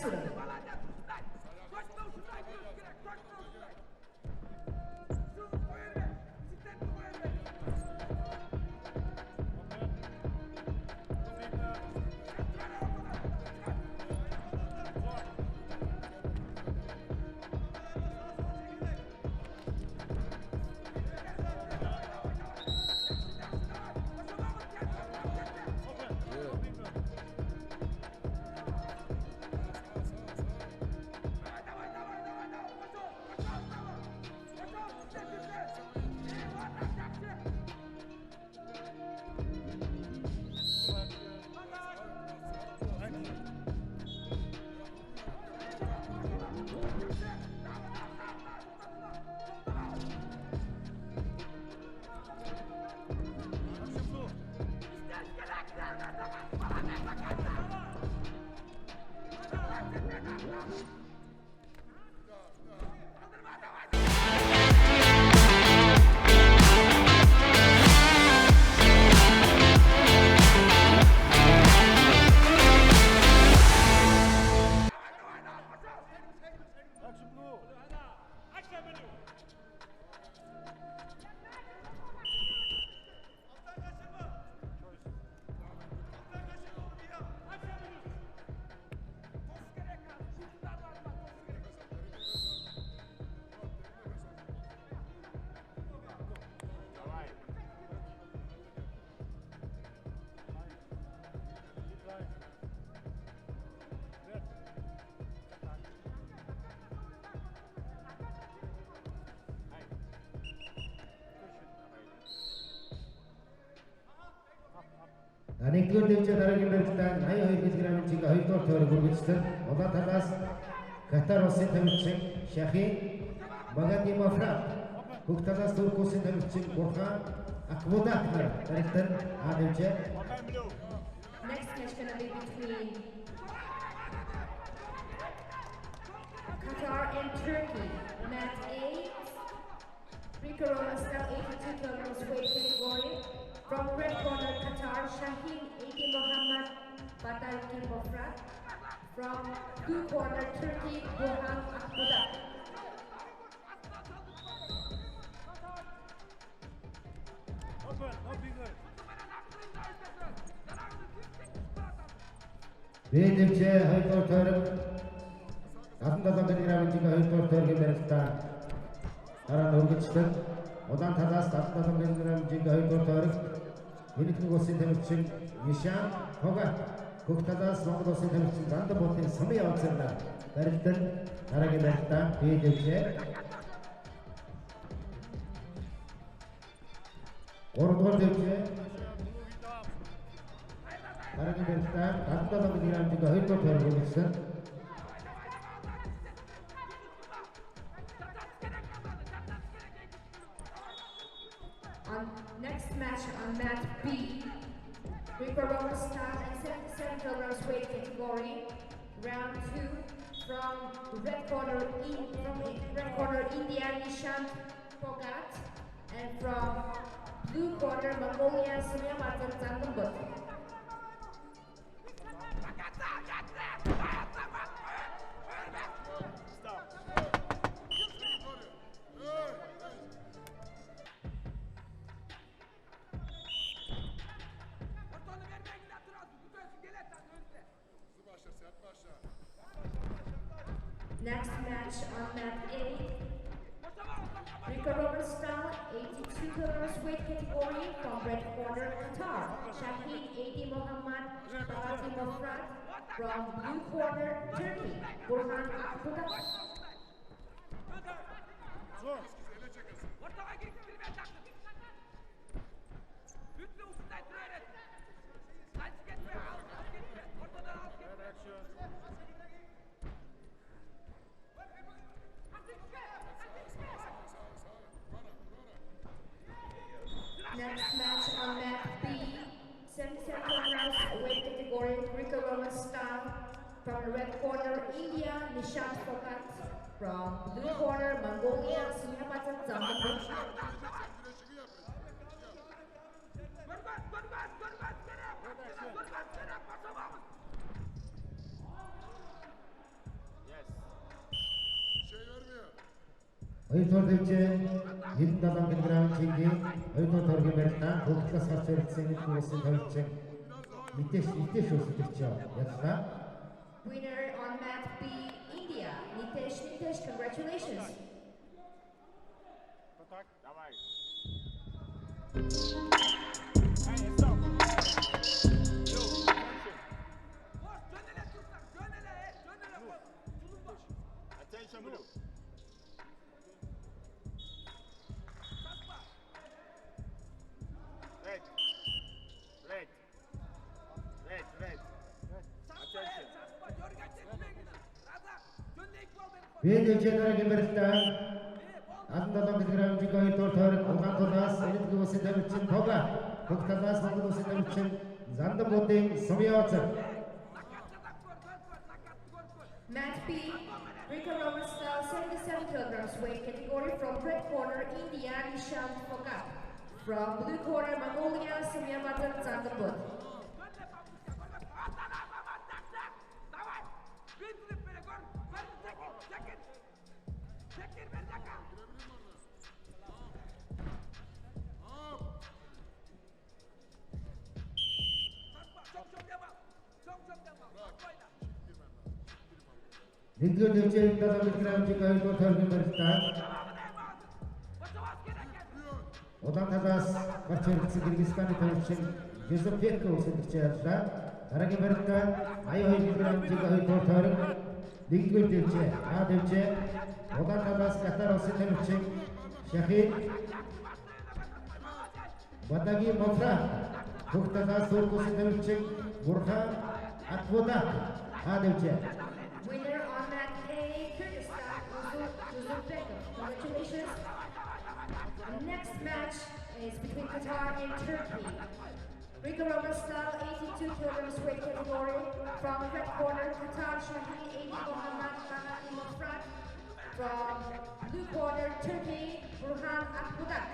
Jasura. Нэгдүгээр дэвчээ дараагийн барилтаа 82 кг чигээ 2 дугаар тойрог үргэлжлэн улаан талаас Qatar улсын тамирчин Шахин Багадимоврат бүх талаас Турк улсын тамирчин Бурхан Акбудак нар барилтад дэвчээ. Next match gonna be between Qatar and Turkey. Match 8. Ricardo style 82 kilograms weight category. From red corner Qatar, Shaheen Eki Mohammed Batarki Mofrat. From blue corner Turkey, Burhan Akbudak. Беттеш 2 дугаар тойрог 77 кг чигээ 2 дугаар тойргийн барилтаа дараа нь үргэлжлэн улаан талаас 77 кг чигээ 2 дугаар тойрог Иргэний улсын тамирчин Нишан Хога бүх талаас Монгол улсын тамирчин Зандан буудын Сумын явцаар барилдад дараагийн барилтаа Беттеш 3 дугаар дэвчээ дараагийн барилтаа 77 кг чигээ 2 дугаар тойрог үргэлжлэн Next match on mat B, Ricardo style and 77 kilograms weight category. Round 2 from red corner India Nishan Pogat, and from blue corner Mongolia Sunyamatan Zandumbut. Next match on mat A, Ricardo style 82 kilograms weight category from red corner Qatar, Shaheen Eki Mohammed Batarki Mofrat. From blue corner Turkey, Burhan Akbudak. Next match on mat B, 77 kilograms weight category, Ricardo style. From red corner India, Nishant Fokat. From blue corner Mongolia, Sunyamatan Zandumbut. Oyuncular devçi 70 kilogram Жеңди oyuncular törgü beritten koltukta saç örtüsünün kuvvetini tavukçun. Bеттеш өсүтүкчү. Yazıda. Winner on mat B, India. Nitesh, congratulations. Давай. Attention, blue. Red. Attention. Бейшекеев берген. Андада килограмм жигой тортор алган тонас элитки осында үчүн тога. Токтадас алган осында үчүн занды бодың сомьяцы. Mat B, Greco-Roman style 77 kilograms weight category from red corner India, Nishant Fokat. From blue corner Mongolia, Samyamatan Zandabud. Ringde devçi 70 kilogram жигой тортор берген. Одан тазас Каршылашын Кыргызстан товарищин Жазылып өсүтүкчү жазда. Дараги берген айой килограмм жигой тортор ringde devçi A devçi. Одан тазас Qatar өсүтүкчү Шахид Бадаги Мосра. Токтадас өсүтүкчү Бурхан Акбода A devçi. Winner on mat A, Kyrgyzstan, congratulations. The next match is between Qatar and Turkey. Greco-Roman style 82 kilograms weight category from red corner Qatar Shahin 80 Mohammad Murad. From blue corner Turkey Burhan Akbudak.